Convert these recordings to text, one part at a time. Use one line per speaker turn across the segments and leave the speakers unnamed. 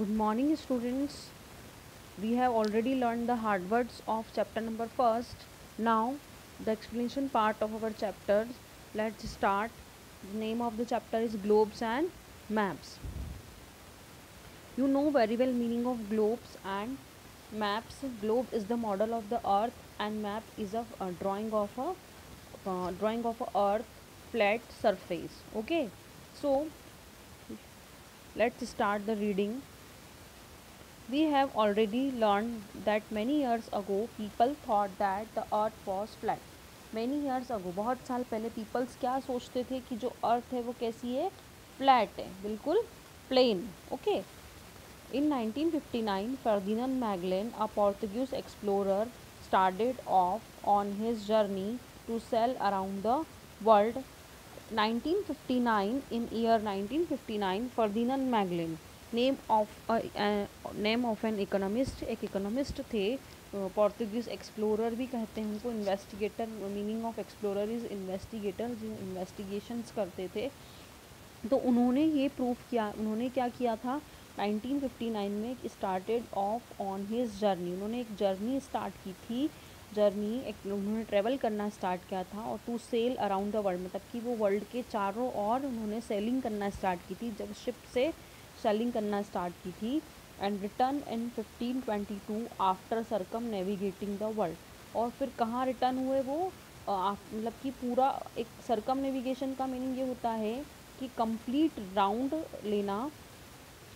Good morning, students. We have already learned the hard words of chapter number first. Now, the explanation part of our chapters. Let's start. The name of the chapter is globes and maps. You know very well meaning of globes and maps. Globe is the model of the earth, and map is a drawing of a earth flat surface. Okay, so let's start the reading. We have already learned that many years ago people thought that the earth was flat. Many years ago, बहुत साल पहले peoples क्या सोचते थे कि जो अर्थ है वो कैसी है, फ्लैट है, बिल्कुल plane. Okay. In 1959, Ferdinand Magellan, a Portuguese explorer, started off on his journey to sail around the world. 1959, in year 1959, Ferdinand Magellan, name of an economist, एक इकोनॉमिस्ट थे, पोर्तुगीज़ एक्सप्लोरर भी कहते हैं उनको, investigator, meaning of explorer is investigator, जो investigations करते थे. तो उन्होंने ये प्रूव किया, उन्होंने क्या किया था 1959 में, started off on his journey, उन्होंने एक जर्नी स्टार्ट की थी, उन्होंने ट्रैवल करना स्टार्ट किया था, और to sail around the world, मतलब कि वो वर्ल्ड के चारों ओर उन्होंने सेलिंग करना स्टार्ट की थी, जब शिप से सेलिंग करना स्टार्ट की थी. And return in 1522 after circum navigating the world. और फिर कहाँ रिटर्न हुए वो, मतलब कि पूरा एक सर्कम नेविगेशन का मीनिंग ये होता है कि कंप्लीट राउंड लेना,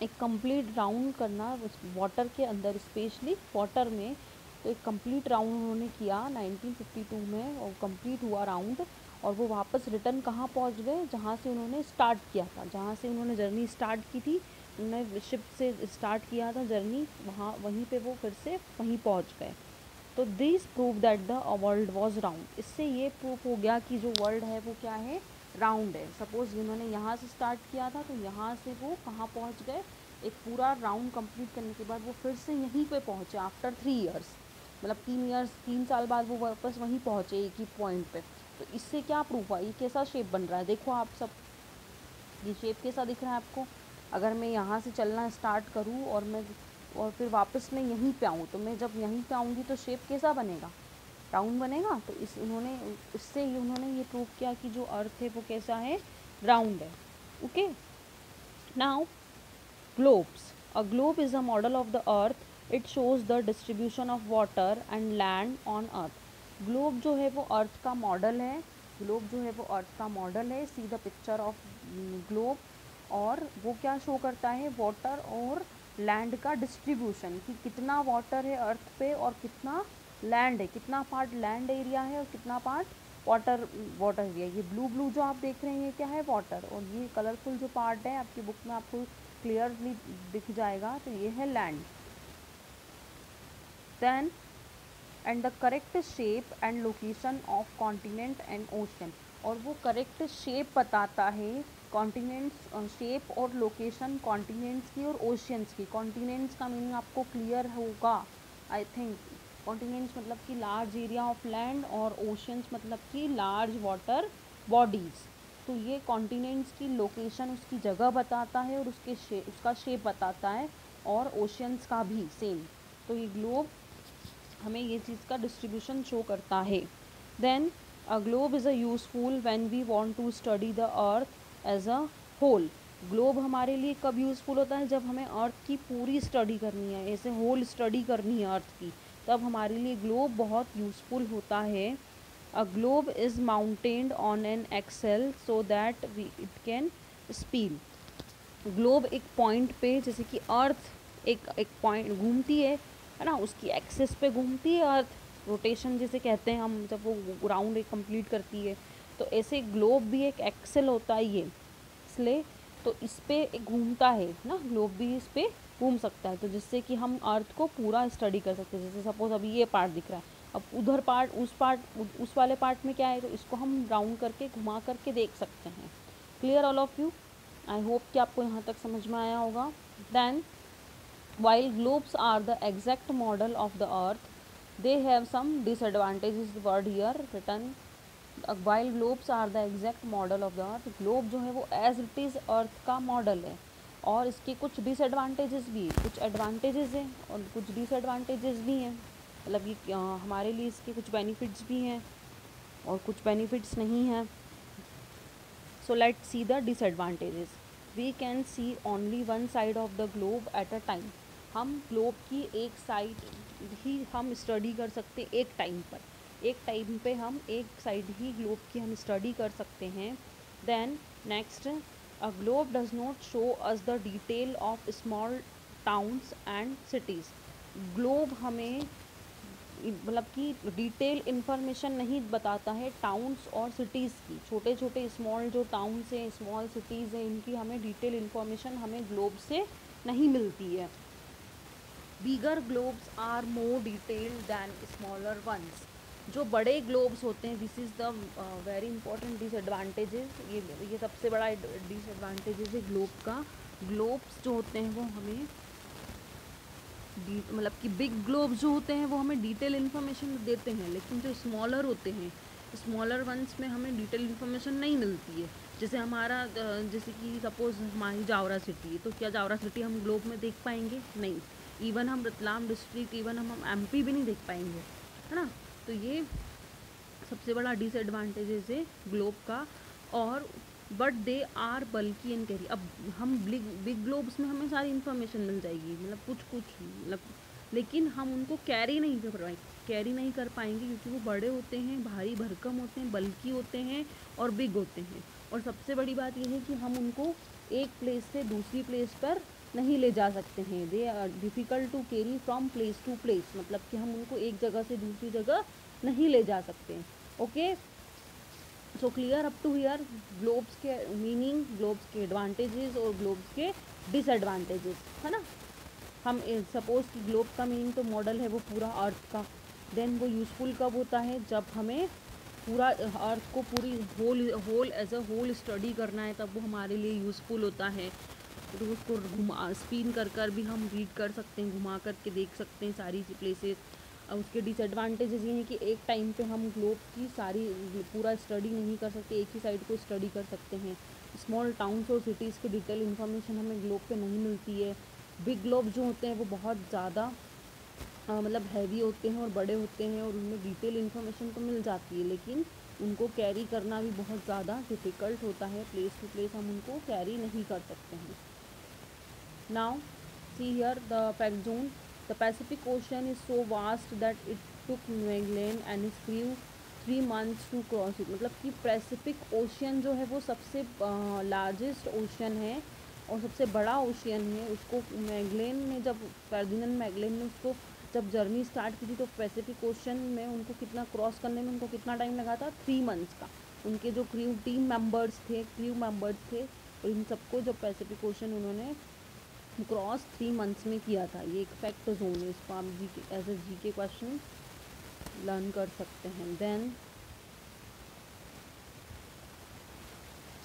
एक कंप्लीट राउंड करना उस वाटर के अंदर, स्पेशली वाटर में. तो एक कंप्लीट राउंड उन्होंने किया 1952 में, और कंप्लीट हुआ राउंड, और वो वापस रिटर्न कहाँ पहुँच गए, जहाँ से उन्होंने स्टार्ट किया था, जहाँ से उन्होंने जर्नी स्टार्ट की थी, उन्होंने शिप से स्टार्ट किया था जर्नी, वहीं पे वो फिर से वहीं पहुँच गए. तो this prove that the world was round. इससे ये प्रूफ हो गया कि जो वर्ल्ड है वो क्या है, राउंड है. सपोज इन्होंने यहाँ से स्टार्ट किया था, तो यहाँ से वो कहाँ पहुँच गए, एक पूरा राउंड कंप्लीट करने के बाद वो फिर से यहीं पे पहुँचे आफ्टर 3 ईयर्स, मतलब 3 साल बाद वो वापस वहीं पहुँचे एक ही पॉइंट पे. तो इससे क्या प्रूफ हुआ, ये कैसा शेप बन रहा है, देखो आप सब, ये शेप कैसा दिख रहा है आपको. अगर मैं यहाँ से चलना स्टार्ट करूँ और फिर वापस मैं यहीं पे आऊँ, तो मैं जब यहीं पे आऊँगी तो शेप कैसा बनेगा, राउंड बनेगा. तो इससे उन्होंने ये प्रूव किया कि जो अर्थ है वो कैसा है, राउंड है. Okay. Now globes. A globe is a model of the earth. It shows the distribution of water and land on earth. Globe जो है वो अर्थ का मॉडल है, ग्लोब जो है वो अर्थ का मॉडल है. See the picture of globe. और वो क्या शो करता है, वाटर और लैंड का डिस्ट्रीब्यूशन, कि कितना वाटर है अर्थ पे और कितना लैंड है, कितना पार्ट लैंड एरिया है और कितना पार्ट वाटर एरिया. ये ब्लू जो आप देख रहे हैं ये क्या है, वाटर, और ये कलरफुल जो पार्ट है आपकी बुक में आपको क्लियरली दिख जाएगा, तो ये है land. Then and the correct shape and location of continent and ocean. और वो करेक्ट शेप बताता है, कॉन्टिनेंट्स, शेप और लोकेशन कॉन्टिनेंट्स की और ओशियंस की. कॉन्टिनेंट्स का मीनिंग आपको क्लियर होगा आई थिंक. कॉन्टिनेंट्स मतलब कि लार्ज एरिया ऑफ लैंड, और ओशियंस मतलब कि लार्ज वाटर बॉडीज़. तो ये कॉन्टिनेंट्स की लोकेशन, उसकी जगह बताता है, और उसका शेप बताता है, और ओशियंस का भी सेम. तो ये ग्लोब हमें ये चीज़ का डिस्ट्रीब्यूशन शो करता है. Then a globe is a useful when we want to study the earth as a whole. Globe हमारे लिए कब यूज़फुल होता है, जब हमें अर्थ की पूरी स्टडी करनी है, ऐसे होल स्टडी करनी है अर्थ की, तब हमारे लिए ग्लोब बहुत यूज़फुल होता है. A globe is mounted on an axle so that it can spin. Globe एक पॉइंट पे, जैसे कि अर्थ एक पॉइंट घूमती है ना, उसकी एक्सिस पे घूमती है अर्थ, रोटेशन जिसे कहते हैं हम, जब वो राउंड एक कंप्लीट करती है, तो ऐसे ग्लोब भी एक एक्सेल होता है ये, इसलिए तो इस पे एक घूमता है ना, ग्लोब भी इस पे घूम सकता है, तो जिससे कि हम अर्थ को पूरा स्टडी कर सकते हैं. जैसे सपोज अभी ये पार्ट दिख रहा है, अब उधर पार्ट उस वाले पार्ट में क्या है, तो इसको हम राउंड करके घुमा करके देख सकते हैं. Clear all of you. I hope कि आपको यहाँ तक समझ में आया होगा. Then while globes are the exact model of the earth, they have some disadvantages. Word here written. While globes are the exact model of the earth, globe जो है वो as it is earth का model है, और इसके कुछ disadvantages भी हैं, कुछ एडवांटेजेस हैं और कुछ डिसएडवांटेजेस भी हैं। मतलब ये हमारे लिए इसके कुछ बेनिफिट्स भी हैं और कुछ बेनिफिट्स नहीं हैं। So let's see the disadvantages. We can see only one side of the globe at a time. हम ग्लोब की एक साइड ही हम स्टडी कर सकते एक टाइम पर, एक टाइम पे हम एक साइड ही ग्लोब की हम स्टडी कर सकते हैं। Then next, a globe does not show us the detail of small towns and cities. Globe हमें मतलब कि डिटेल इन्फॉर्मेशन नहीं बताता है टाउन्स और सिटीज़ की। छोटे छोटे स्मॉल जो टाउन्स हैं, स्मॉल सिटीज़ हैं, इनकी हमें डिटेल इन्फॉर्मेशन हमें ग्लोब से नहीं मिलती है। Bigger globes are more detailed than smaller ones. जो बड़े ग्लोब्स होते हैं, this is the very important disadvantages. ये सबसे बड़ा डिसएडवांटेजेस है ग्लोब का। ग्लोब्स जो होते हैं वो हमें मतलब कि बिग ग्लोब्स जो होते हैं वो हमें डिटेल इन्फॉर्मेशन देते हैं, लेकिन जो स्मॉलर होते हैं, स्मॉलर वंस में हमें डिटेल इन्फॉर्मेशन नहीं मिलती है। जैसे हमारा जैसे कि सपोज़ हमारी जावरा सिटी है, तो क्या जावरा सिटी हम ग्लोब में देख पाएंगे? नहीं। इवन हम रतलाम डिस्ट्रिक्ट, इवन हम एमपी भी नहीं देख पाएंगे, है ना। तो ये सबसे बड़ा डिसएडवांटेजेस है ग्लोब का। और बट दे आर बल्कि एंड कैरी। अब हम बिग ग्लोब्स में हमें सारी इन्फॉर्मेशन मिल जाएगी, मतलब कुछ मतलब, लेकिन हम उनको कैरी नहीं कर पाएंगे क्योंकि वो बड़े होते हैं, भारी भरकम होते हैं, बल्कि होते हैं और बिग होते हैं। और सबसे बड़ी बात यह है कि हम उनको एक प्लेस से दूसरी प्लेस पर नहीं ले जा सकते हैं। They are difficult to carry from place to place, मतलब कि हम उनको एक जगह से दूसरी जगह नहीं ले जा सकते। Okay, so clear up to here globes के मीनिंग, ग्लोब्स के एडवांटेजेस और ग्लोब्स के डिसएडवांटेजेस, है ना। हम सपोज़ कि ग्लोब का मीनिंग तो मॉडल है वो पूरा अर्थ का। देन वो यूज़फुल कब होता है? जब हमें पूरा अर्थ को पूरी whole as a whole study करना है, तब वो हमारे लिए यूज़फुल होता है। तो उसको घुमा स्पिन कर भी हम रीड कर सकते हैं, घुमा करके देख सकते हैं सारी प्लेसेस। अब उसके डिसएडवांटेजेस ये हैं कि एक टाइम पे हम ग्लोब की सारी पूरा स्टडी नहीं कर सकते, एक ही साइड को स्टडी कर सकते हैं। स्मॉल टाउन्स और सिटीज़ की डिटेल इन्फॉर्मेशन हमें ग्लोब पे नहीं मिलती है। बिग ग्लोब जो होते हैं वो बहुत ज़्यादा मतलब हैवी होते हैं और बड़े होते हैं, और उनमें डिटेल इन्फॉर्मेशन तो मिल जाती है, लेकिन उनको कैरी करना भी बहुत ज़्यादा डिफ़िकल्ट होता है। प्लेस टू प्लेस हम उनको कैरी नहीं कर सकते हैं। Now, see here the fact zone. The Pacific Ocean is so vast that it took Magellan and his crew 3 months to cross it. मतलब कि पैसिफिक ओशियन जो है वो सबसे लार्जेस्ट ओशियन है और सबसे बड़ा ओशियन है। उसको मैगलेन ने जब फर्डिनेंड मैगलेन ने उसको जब जर्नी स्टार्ट की थी, तो पैसिफिक ओशियन में उनको कितना क्रॉस करने में उनको कितना टाइम लगा था? 3 मंथ्स का। उनके जो क्रू मेंबर्स थे, और इन सबको जब पैसिफिक ओशियन उन्होंने क्रॉस 3 मंथ्स में किया था। ये एक फैक्ट जोन है, इसको आप जी के एज ए जी के क्वेश्चन लर्न कर सकते हैं। Then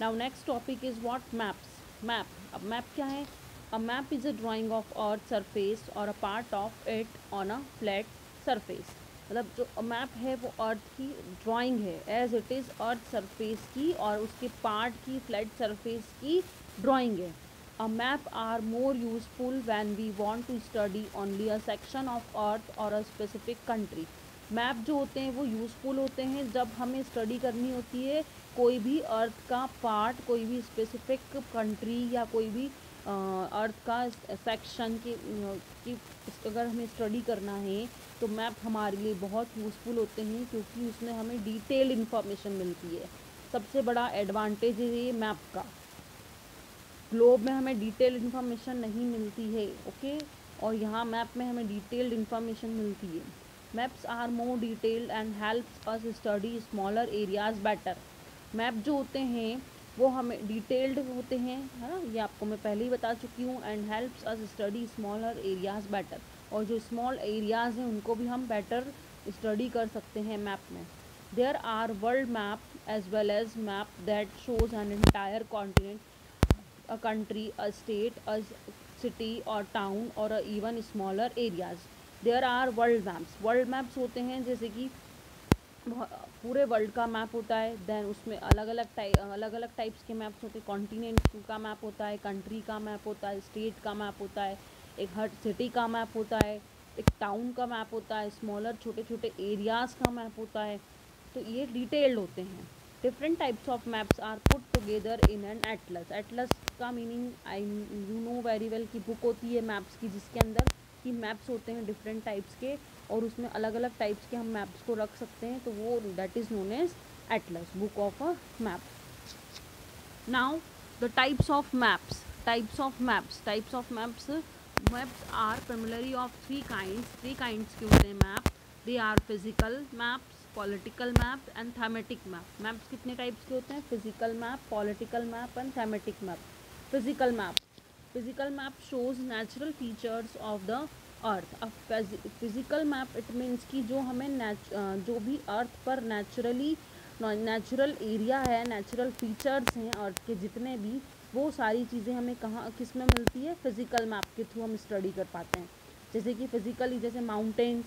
now next topic is what maps. Map, अब मैप क्या है? A map is a drawing of earth surface और a part of it on a flat surface. मतलब जो मैप है वो अर्थ की ड्राइंग है, as it is earth surface की और उसके पार्ट की फ्लैट सरफेस की ड्राइंग है। A map are more useful when we want to study only a section of earth or a specific country. Map जो होते हैं वो यूज़फुल होते हैं जब हमें स्टडी करनी होती है कोई भी अर्थ का पार्ट, कोई भी स्पेसिफिक कंट्री या कोई भी अर्थ का सेक्शन की अगर हमें स्टडी करना है तो मैप हमारे लिए बहुत यूज़फुल होते हैं, क्योंकि उसमें हमें डिटेल इन्फॉर्मेशन मिलती है। सबसे बड़ा एडवांटेज है ये मैप का। ग्लोब में हमें डिटेल इन्फॉर्मेशन नहीं मिलती है, ओके, और यहाँ मैप में हमें डिटेल्ड इन्फॉर्मेशन मिलती है। Maps are more detailed and helps us study smaller areas better. Map जो होते हैं वो हमें डिटेल्ड होते हैं, है ना, ये आपको मैं पहले ही बता चुकी हूँ। And helps us study smaller areas better, और जो स्मॉल एरियाज़ हैं उनको भी हम बेटर स्टडी कर सकते हैं मैप में। There are world map as well as map that shows an entire continent, a country, a state, a city or town or even smaller areas. There are world maps. World maps होते हैं जैसे कि पूरे world का map होता है। Then उसमें अलग अलग टाइप्स के मैप्स होते हैं। कॉन्टिनेंट का मैप होता है, कंट्री का मैप होता है, स्टेट का मैप होता है, एक हर सिटी का मैप होता है, एक टाउन का मैप होता है, स्मॉलर छोटे छोटे एरियाज़ का मैप होता है। तो ये डिटेल्ड होते हैं। Different types of maps are put together in an atlas. Atlas का meaning I you know very well की बुक होती है मैप्स की, जिसके अंदर की मैप्स होते हैं डिफरेंट टाइप्स के, और उसमें अलग अलग टाइप्स के हम मैप्स को रख सकते हैं। तो वो that is known as atlas, book of a map. Now the types of maps. Maps are primarily of three kinds के होते हैं map. They are physical maps, political map and thematic map. Maps कितने types के होते हैं? Physical map, political map and thematic map. Physical map shows natural features of the earth. अब physical map it means कि जो हमें जो भी अर्थ पर नेचुरल एरिया है, नेचुरल फीचर्स हैं अर्थ के जितने भी, वो सारी चीज़ें हमें कहाँ किस में मिलती है? फिजिकल मैप के थ्रू हम स्टडी कर पाते हैं। जैसे कि फिजिकली जैसे mountains,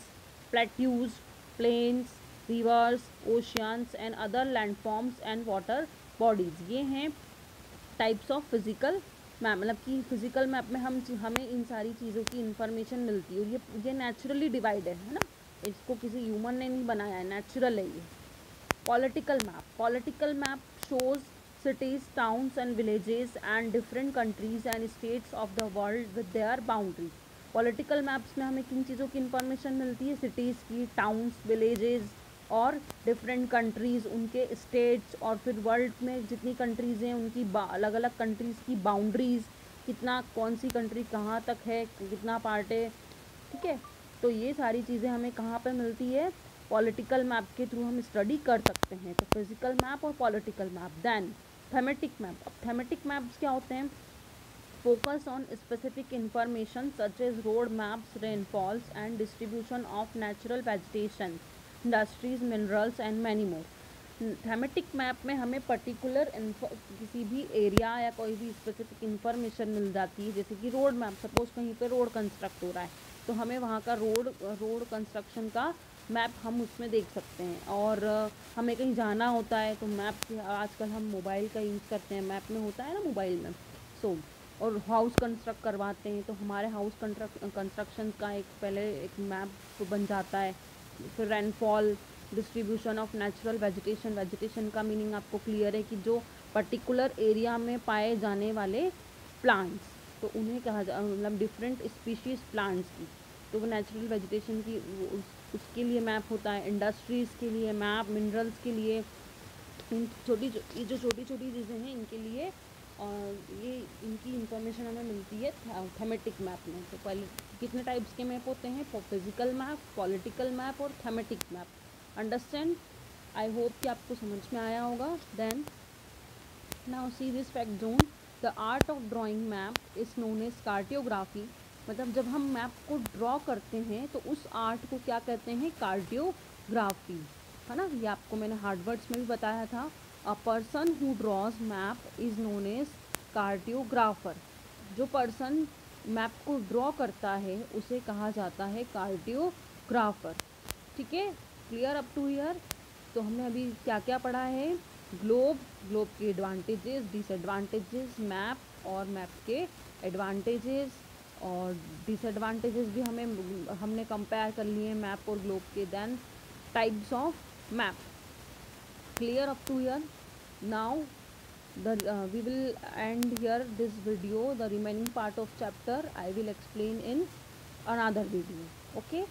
plateaus, plains, rivers, oceans and other landforms and water bodies, ये हैं टाइप्स ऑफ फिजिकल मैप। मतलब कि फिजिकल मैप में हमें इन सारी चीज़ों की इंफॉर्मेशन मिलती है, और ये नेचुरली डिवाइडेड है ना, इसको किसी ह्यूमन ने नहीं बनाया है, नेचुरल है ये। Political map shows cities, towns and villages and different countries and states of the world with their boundaries। Political maps में हमें किन चीज़ों की इंफॉर्मेशन मिलती है? सिटीज़ की, टाउन्स, विलेजेस और डिफरेंट कंट्रीज़, उनके स्टेट्स, और फिर वर्ल्ड में जितनी कंट्रीज़ हैं उनकी अलग अलग कंट्रीज़ की बाउंड्रीज़, कितना कौन सी कंट्री कहाँ तक है, कितना पार्ट है, ठीक है। तो ये सारी चीज़ें हमें कहाँ पे मिलती है? पॉलिटिकल मैप के थ्रू हम स्टडी कर सकते हैं। तो फिजिकल मैप और political map. Then thematic map. अब थेमेटिक मैप्स क्या होते हैं? Focus on specific information such as road maps, rainfalls and distribution of natural vegetation, industries, minerals and many more. Thematic map में हमें पर्टिकुलर किसी भी area या कोई भी स्पेसिफिक इंफॉर्मेशन मिल जाती है। जैसे कि रोड मैप, सपोज कहीं पे रोड कंस्ट्रक्ट हो रहा है, तो हमें वहाँ का रोड कंस्ट्रक्शन का मैप हम उसमें देख सकते हैं। और हमें कहीं जाना होता है तो मैप, आजकल हम मोबाइल का यूज़ करते हैं, मैप में होता है ना मोबाइल में। और हाउस कंस्ट्रक्ट करवाते हैं तो हमारे हाउस कंस्ट्रक्शन का पहले एक मैप बन जाता है। फिर rainfall, distribution of natural vegetation का मीनिंग आपको क्लियर है कि जो पर्टिकुलर एरिया में पाए जाने वाले प्लांट्स, तो उन्हें कहा मतलब डिफरेंट स्पीशीज़ प्लांट्स की, तो वो नेचुरल वेजिटेशन की उसके लिए मैप होता है। इंडस्ट्रीज़ के लिए मैप, मिनरल्स के लिए, इन जो छोटी छोटी चीज़ें हैं इनके लिए, और ये इनकी इंफॉर्मेशन हमें मिलती है थेमेटिक मैप में। तो पहले कितने टाइप्स के मैप होते हैं? फिजिकल मैप, पॉलिटिकल मैप और thematic map. Understand? I hope कि आपको समझ में आया होगा। Then now see this fact zone. The art of drawing map is known as cartography. मतलब जब हम मैप को ड्रॉ करते हैं तो उस आर्ट को क्या कहते हैं? कार्टियोग्राफी, है ना। ये आपको मैंने हार्ड वर्ड्स में भी बताया था। A person who draws map is known as cartographer. जो पर्सन मैप को ड्रॉ करता है उसे कहा जाता है कार्टियोग्राफर। ठीक है, क्लियर अप टू हियर? तो हमने अभी क्या क्या पढ़ा है? ग्लोब के एडवांटेजेस, डिसएडवांटेजेस, मैप और मैप के एडवांटेजेस और डिसएडवांटेजेस भी हमने कंपेयर कर लिए मैप और ग्लोब के। Then types of map. Clear up to here? Now we will end here this video. The remaining part of chapter I will explain in another video. Okay.